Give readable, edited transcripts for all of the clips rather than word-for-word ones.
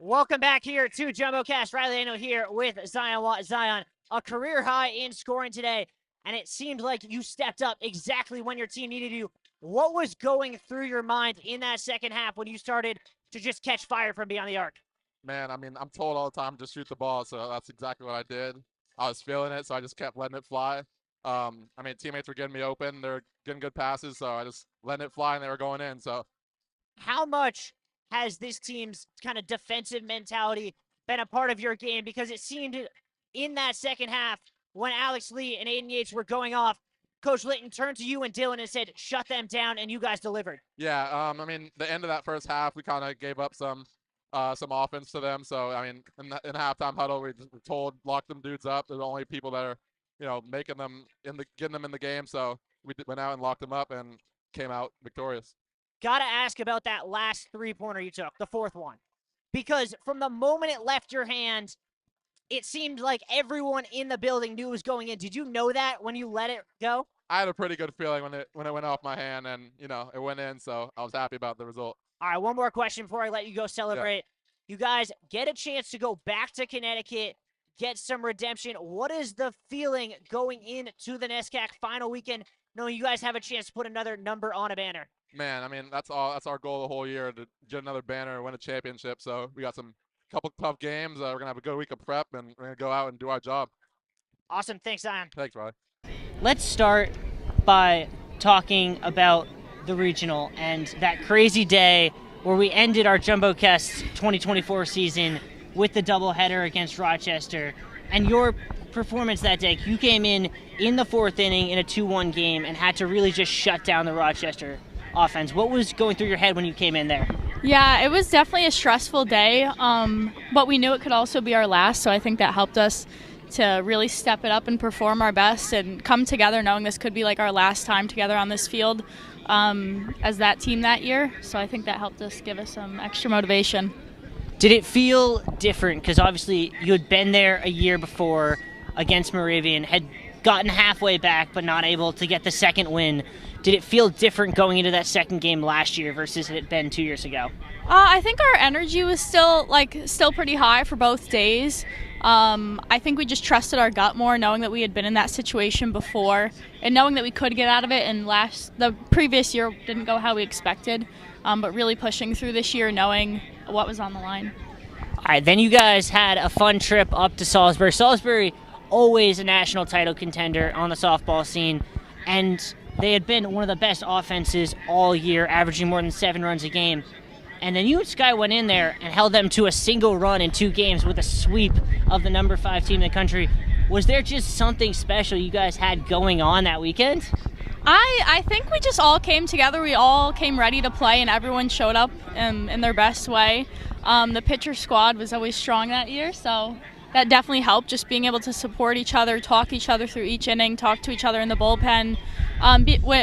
Welcome back here to jumbocast. Riley Ano here with Zion Watt. Zion, a career high in scoring today, and it seemed like you stepped up exactly when your team needed you. What was going through your mind in that second half when you started to just catch fire from beyond the arc? Man, I mean, I'm told all the time to shoot the ball, so that's exactly what I did. I was feeling it, so I just kept letting it fly. I mean, teammates were getting me open. They were getting good passes, so I just letting it fly, and they were going in. So How much has this team's kind of defensive mentality been a part of your game? Because it seemed in that second half when Alex Lee and Aiden Yates were going off, Coach Litton turned to you and Dylan and said, shut them down, and you guys delivered. yeah, I mean, the end of that first half, we kind of gave up some offense to them. So I mean, in halftime huddle, we just were told lock them dudes up. They're the only people that are, making them getting them in the game. So we went out and locked them up and came out victorious. Got to ask about that last three-pointer you took, the fourth one. Because from the moment it left your hand, it seemed like everyone in the building knew it was going in. Did you know that when you let it go? I had a pretty good feeling when it went off my hand, and it went in. So I was happy about the result. All right, one more question before I let you go celebrate. Yeah. You guys get a chance to go back to Connecticut, get some redemption. What is the feeling going into the NESCAC final weekend, knowing you guys have a chance to put another number on a banner? Man, I mean, that's our goal the whole year, to get another banner, win a championship. So we got couple tough games. We're gonna have a good week of prep, and we're gonna go out and do our job. Awesome, thanks, Zion. Thanks, Riley. Let's start by talking about the regional and that crazy day where we ended our jumbocast 2024 season with the doubleheader against Rochester. And your performance that day, you came in the fourth inning in a 2-1 game and had to really just shut down the Rochester offense. What was going through your head when you came in there? Yeah, it was definitely a stressful day, but we knew it could also be our last, so I think that helped us to really step it up and perform our best and come together knowing this could be like our last time together on this field as that team that year. So I think that helped us, give us some extra motivation. Did it feel different? Because obviously you had been there a year before against Moravian, had gotten halfway back but not able to get the second win. Did it feel different going into that second game last year versus it had been 2 years ago? I think our energy was still pretty high for both days. I think we just trusted our gut more, knowing that we had been in that situation before and knowing that we could get out of it. And the previous year didn't go how we expected, but really pushing through this year, knowing what was on the line. All right, then you guys had a fun trip up to Salisbury. Salisbury, always a national title contender on the softball scene, and they had been one of the best offenses all year, averaging more than 7 runs a game. And then you and Sky went in there and held them to a single run in 2 games with a sweep of the number 5 team in the country. Was there just something special you guys had going on that weekend? I think we just all came together. We all came ready to play, and everyone showed up in their best way. The pitcher squad was always strong that year, so that definitely helped, just being able to support each other, talk each other through each inning, talk to each other in the bullpen.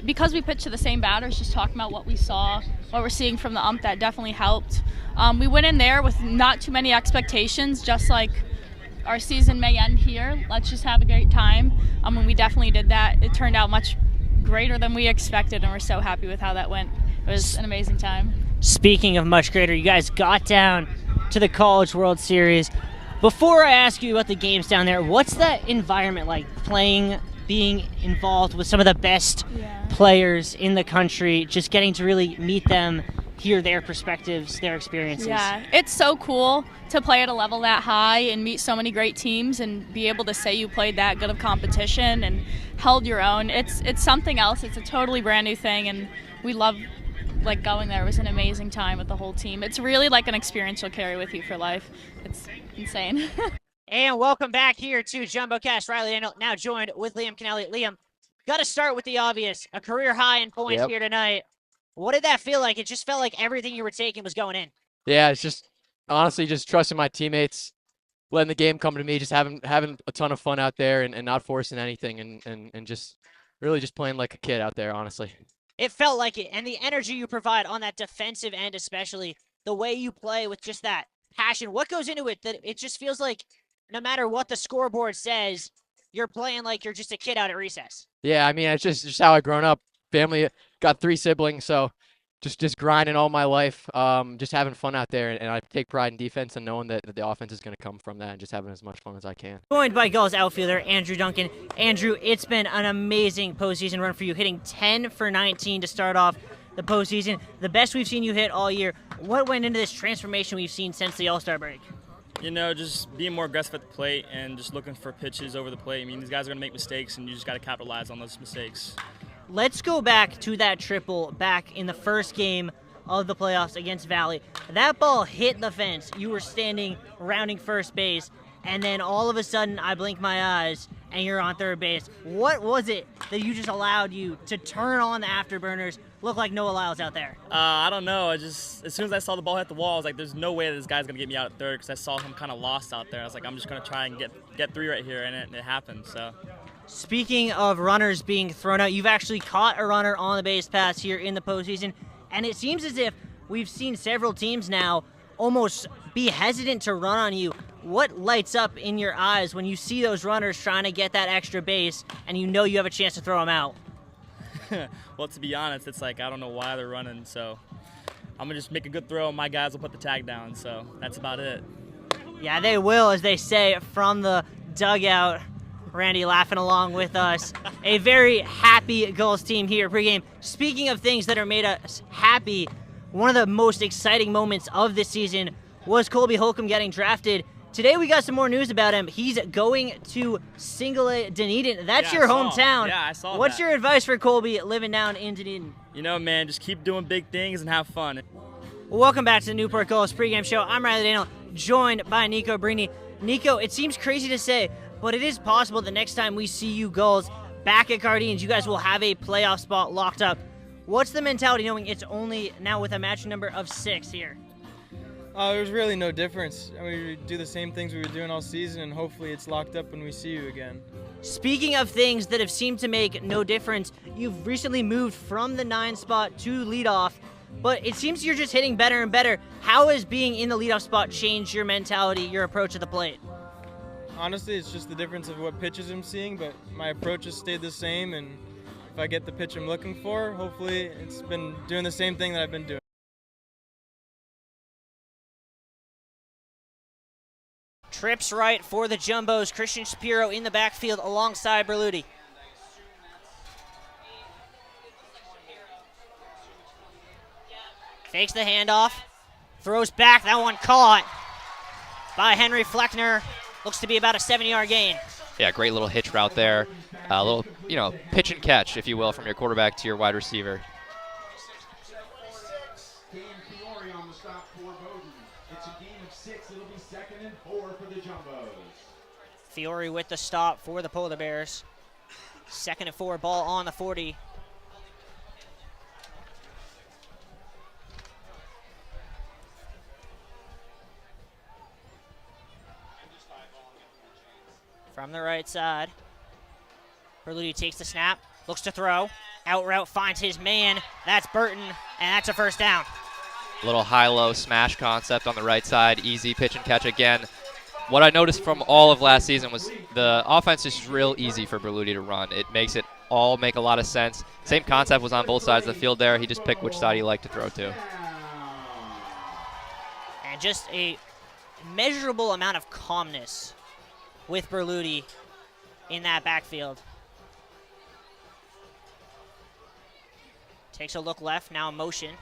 Because we pitched to the same batters, just talking about what we saw, what we're seeing from the ump, that definitely helped. We went in there with not too many expectations, just like our season may end here. Let's just have a great time. And we definitely did that. It turned out much greater than we expected, and we're so happy with how that went. It was an amazing time. Speaking of much greater, you guys got down to the College World Series. Before I ask you about the games down there, what's that environment like, being involved with some of the best players in the country, just getting to really meet them, hear their perspectives, their experiences? Yeah, it's so cool to play at a level that high and meet so many great teams and be able to say you played that good of competition and held your own. It's something else. It's a totally brand new thing, and we love going there. It was an amazing time with the whole team. It's really like an experience you'll carry with you for life. It's insane. And welcome back here to jumbocast. Riley now joined with Liam Kennelly. Liam, got to start with the obvious. A career high in points here tonight. What did that feel like? It just felt like everything you were taking was going in. Yeah, it's just honestly just trusting my teammates, letting the game come to me, just having a ton of fun out there and not forcing anything and just really just playing like a kid out there, honestly. It felt like it, and the energy you provide on that defensive end, especially the way you play with just that passion. What goes into it that it just feels like no matter what the scoreboard says, you're playing like you're just a kid out at recess? Yeah, I mean, it's just how I've grown up. Family, got 3 siblings, so just grinding all my life, just having fun out there, and I take pride in defense and knowing that the offense is going to come from that and just having as much fun as I can. Joined by Gulls outfielder Andrew Duncan. Andrew, it's been an amazing postseason run for you, hitting 10 for 19 to start off the postseason, the best we've seen you hit all year. What went into this transformation we've seen since the All-Star break? You know, just being more aggressive at the plate and just looking for pitches over the plate. I mean, these guys are going to make mistakes, and you just got to capitalize on those mistakes. Let's go back to that triple back in the first game of the playoffs against Valley. That ball hit the fence. You were standing rounding first base, and then all of a sudden I blink my eyes and you're on third base. What was it that you just allowed you to turn on the afterburners, look like Noah Lyles out there? I don't know. As soon as I saw the ball hit the wall, I was like, there's no way that this guy's going to get me out at third, because I saw him kind of lost out there. I was like, I'm just going to try and get three right here, and it happened. So. Speaking of runners being thrown out, you've actually caught a runner on the base pass here in the postseason, and it seems as if we've seen several teams now almost be hesitant to run on you. What lights up in your eyes when you see those runners trying to get that extra base and you know you have a chance to throw them out? Well, to be honest, it's like I don't know why they're running, so I'm going to just make a good throw and my guys will put the tag down, so that's about it. Yeah, they will, as they say from the dugout. Randy laughing along with us. A very happy Gulls team here pregame. Speaking of things that are made us happy, one of the most exciting moments of this season was Colby Holcomb getting drafted. Today we got some more news about him. He's going to Single A Dunedin. That's your hometown. Yeah, I saw What's that. your advice for Colby living down in Dunedin? You know, man, just keep doing big things and have fun. Well, welcome back to the Newport Gulls pregame show. I'm Riley Daniel, joined by Nico Brini. Nico, it seems crazy to say, but it is possible the next time we see you Gulls back at Guardians, you guys will have a playoff spot locked up. What's the mentality knowing it's only now with a match number of 6 here? There's really no difference. I mean, we do the same things we were doing all season, and hopefully it's locked up when we see you again. Speaking of things that have seemed to make no difference, you've recently moved from the 9 spot to leadoff, but it seems you're just hitting better and better. How has being in the leadoff spot changed your mentality, your approach at the plate? Honestly, it's just the difference of what pitches I'm seeing, but my approach has stayed the same, and if I get the pitch I'm looking for, hopefully it's been doing the same thing that I've been doing. Trips right for the Jumbos. Christian Shapiro in the backfield alongside Berluti. Fakes the handoff. Throws back. That one caught by Henry Fleckner. Looks to be about a 7-yard gain. Yeah, great little hitch route there. A little, pitch and catch, if you will, from your quarterback to your wide receiver. Fiore with the stop for the Polar Bears. 2nd and 4, ball on the 40. From the right side, Berluti takes the snap, looks to throw. Out route finds his man. That's Burton, and that's a first down. Little high-low smash concept on the right side. Easy pitch and catch again. What I noticed from all of last season was the offense is real easy for Berluti to run. It makes it all make a lot of sense. Same concept was on both sides of the field there. He just picked which side he liked to throw to. And just a measurable amount of calmness with Berluti in that backfield. Takes a look left, now in motion.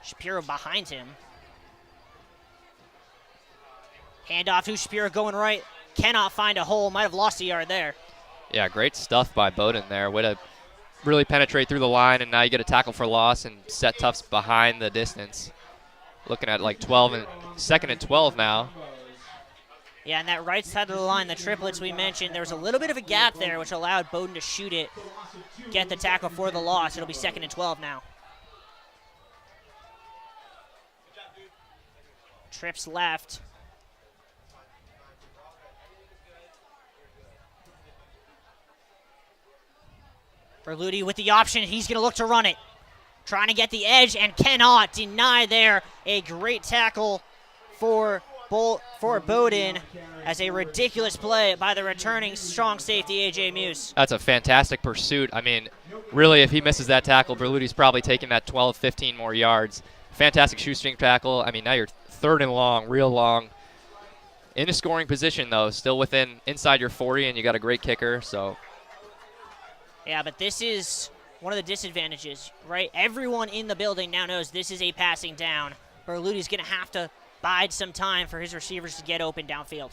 Shapiro behind him. Handoff to Shapiro going right. Cannot find a hole. Might have lost a yard there. Yeah, great stuff by Bowden there. Way to really penetrate through the line, and now you get a tackle for loss and set Tufts behind the distance. Looking at like 2nd and 12 now. Yeah, and that right side of the line, the triplets we mentioned, there was a little bit of a gap there, which allowed Bowden to shoot it, get the tackle for the loss. It'll be 2nd and 12 now. Trips left. Berluti with the option. He's going to look to run it. Trying to get the edge and cannot deny there. A great tackle for for Bowdoin as a ridiculous play by the returning strong safety, A.J. Muse. That's a fantastic pursuit. I mean, really, if he misses that tackle, Berluti's probably taking that 12, 15 more yards. Fantastic shoestring tackle. I mean, now you're 3rd and long, real long. In a scoring position, though, still inside your 40, and you got a great kicker, so. Yeah, but this is one of the disadvantages, right? Everyone in the building now knows this is a passing down. Berluti's going to have to bide some time for his receivers to get open downfield.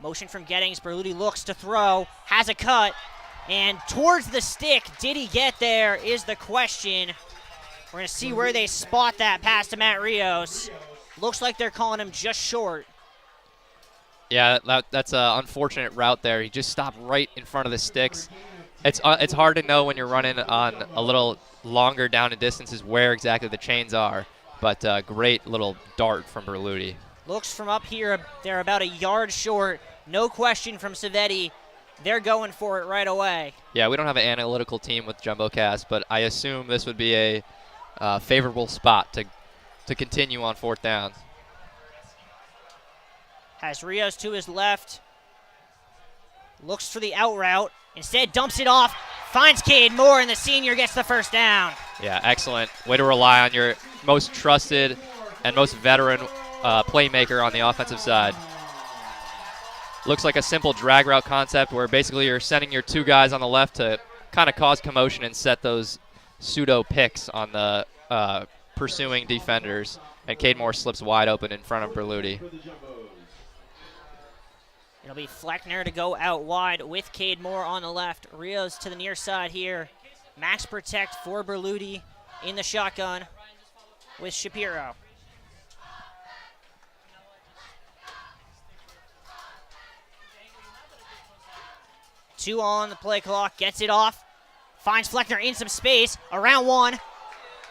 Motion from Gettings. Berluti looks to throw, has a cut, and towards the stick. Did he get there is the question. We're going to see where they spot that pass to Matt Rios. Looks like they're calling him just short. Yeah, that's an unfortunate route there. He just stopped right in front of the sticks. It's hard to know when you're running on a little longer down in distances where exactly the chains are, but great little dart from Berluti. Looks from up here, they're about a yard short. No question from Savetti. They're going for it right away. Yeah, we don't have an analytical team with jumbocast, but I assume this would be a favorable spot to continue on 4th down. Has Rios to his left. Looks for the out route. Instead, dumps it off. Finds Cade Moore, and the senior gets the 1st down. Yeah, excellent. Way to rely on your most trusted and most veteran playmaker on the offensive side. Looks like a simple drag route concept where basically you're sending your 2 guys on the left to kind of cause commotion and set those pseudo picks on the pursuing defenders. And Cade Moore slips wide open in front of Berluti. It'll be Fleckner to go out wide with Cade Moore on the left. Rios to the near side here. Max protect for Berluti in the shotgun with Shapiro. Two on the play clock, gets it off. Finds Fleckner in some space, around 1.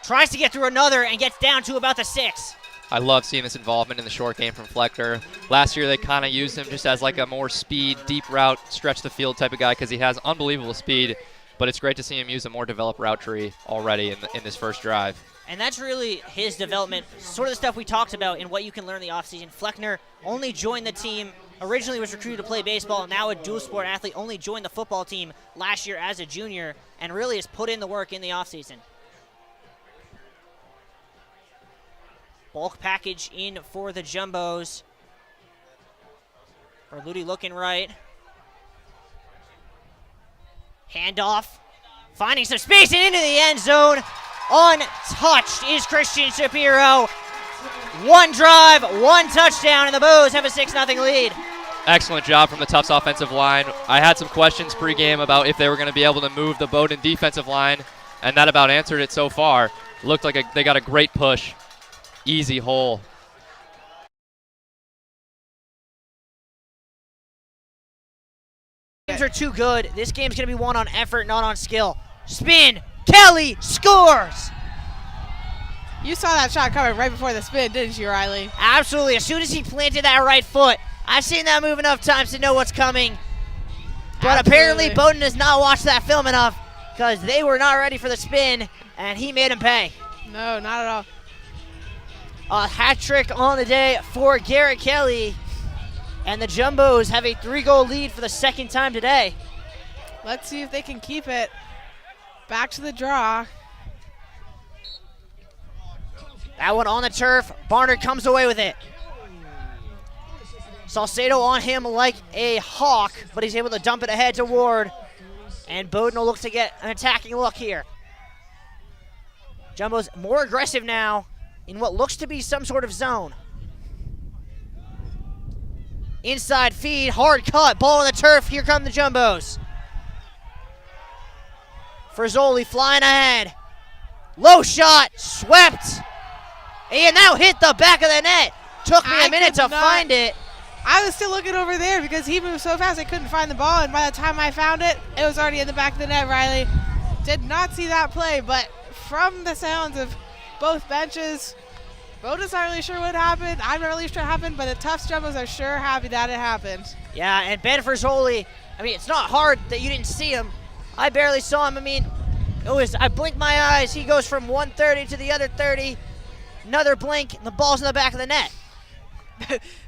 Tries to get through another and gets down to about the 6. I love seeing this involvement in the short game from Fleckner. Last year they kind of used him just as like a more speed, deep route, stretch the field type of guy because he has unbelievable speed, but it's great to see him use a more developed route tree already in this first drive. And that's really his development, sort of the stuff we talked about in what you can learn in the offseason. Fleckner only joined the team, originally was recruited to play baseball, now a dual sport athlete, only joined the football team last year as a junior, and really has put in the work in the offseason. Bulk package in for the Jumbos. Berluti looking right. Handoff. Finding some space and into the end zone. Untouched is Christian Shapiro. 1 drive, 1 touchdown, and the Bows have a 6-0 lead. Excellent job from the Tufts offensive line. I had some questions pregame about if they were going to be able to move the Bowdoin defensive line, and that about answered it so far. Looked like they got a great push. Easy hole. Games are too good. This game's going to be won on effort, not on skill. Spin. Kelly scores. You saw that shot coming right before the spin, didn't you, Riley? Absolutely. As soon as he planted that right foot, I've seen that move enough times to know what's coming. But apparently Bowdoin does not watch that film enough because they were not ready for the spin, and he made him pay. No, not at all. A hat trick on the day for Garrett Kelly. And the Jumbos have a 3-goal lead for the 2nd time today. Let's see if they can keep it. Back to the draw. That one on the turf. Barnard comes away with it. Salcedo on him like a hawk, but he's able to dump it ahead to Ward. And Bowdoin will look to get an attacking look here. Jumbo's more aggressive now in what looks to be some sort of zone. Inside feed, hard cut, ball on the turf. Here come the Jumbos. Frizzoli flying ahead. Low shot, swept. And now hit the back of the net. Took me a minute to find it. I was still looking over there because he moved so fast I couldn't find the ball, and by the time I found it, it was already in the back of the net, Riley. Did not see that play, but from the sounds of both benches, Bowdoin's not really sure what happened. I'm not really sure what happened, but the Tufts Jumbos are sure happy that it happened. Yeah, and Ben Frizzoli, I mean, it's not hard that you didn't see him. I barely saw him. I mean, I blinked my eyes. He goes from one 30 to the other 30. Another blink, and the ball's in the back of the net.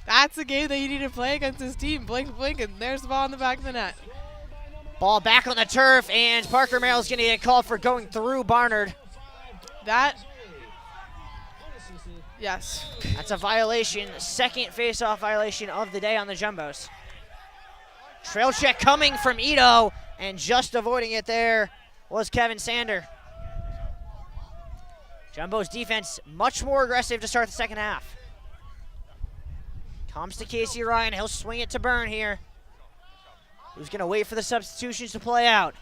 That's a game that you need to play against this team. Blink, blink, and there's the ball in the back of the net. Ball back on the turf, and Parker Merrill's going to get called for going through Barnard. Yes. That's a violation, second face-off violation of the day on the Jumbos. Trail check coming from Ito, and just avoiding it there was Kevin Sander. Jumbo's defense much more aggressive to start the second half. Comes to Casey Ryan. He'll swing it to Byrne here. Who's going to wait for the substitutions to play out.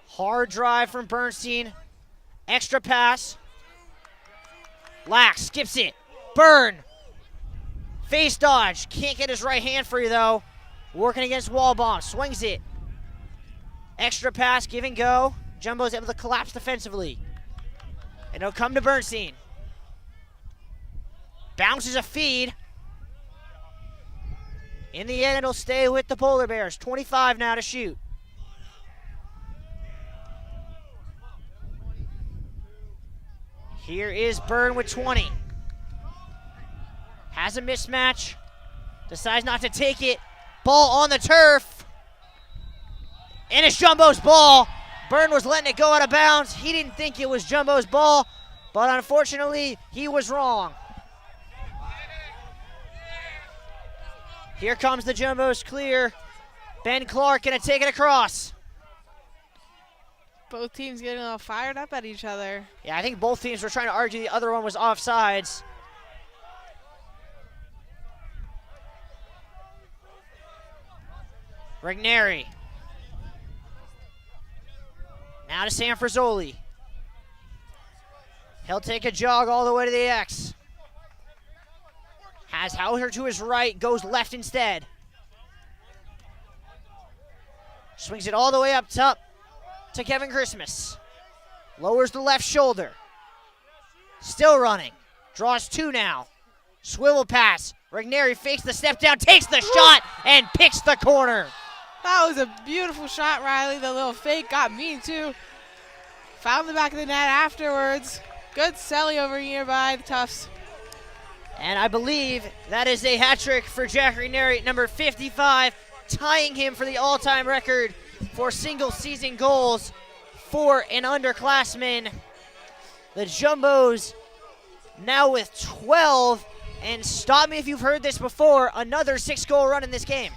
Hard drive from Bernstein. Extra pass. Lack skips it. Byrne. Face dodge. Can't get his right hand free, though. Working against Wallbaum. Swings it. Extra pass. Give and go. Jumbo's able to collapse defensively. And it'll come to Bernstein. Bounces a feed. In the end, it'll stay with the Polar Bears. 25 now to shoot. Here is Byrne with 20. Has a mismatch. Decides not to take it. Ball on the turf. And it's Jumbo's ball. Byrne was letting it go out of bounds. He didn't think it was Jumbo's ball, but unfortunately, he was wrong. Here comes the Jumbos clear. Ben Clark gonna take it across. Both teams getting all fired up at each other. Yeah, I think both teams were trying to argue the other one was offsides. Regneri. Now to Sanfrazoli. He'll take a jog all the way to the X. Has Hauser to his right, goes left instead. Swings it all the way up top to Kevin Christmas. Lowers the left shoulder. Still running. Draws two now. Swivel pass. Regneri fakes the step down, takes the shot, and picks the corner. That was a beautiful shot, Riley. The little fake got me, too. Found the back of the net afterwards. Good celly over here by the Tufts. And I believe that is a hat trick for Jack Regneri, number 55, tying him for the all-time record for single-season goals for an underclassman. The Jumbos now with 12, and stop me if you've heard this before, another 6-goal run in this game.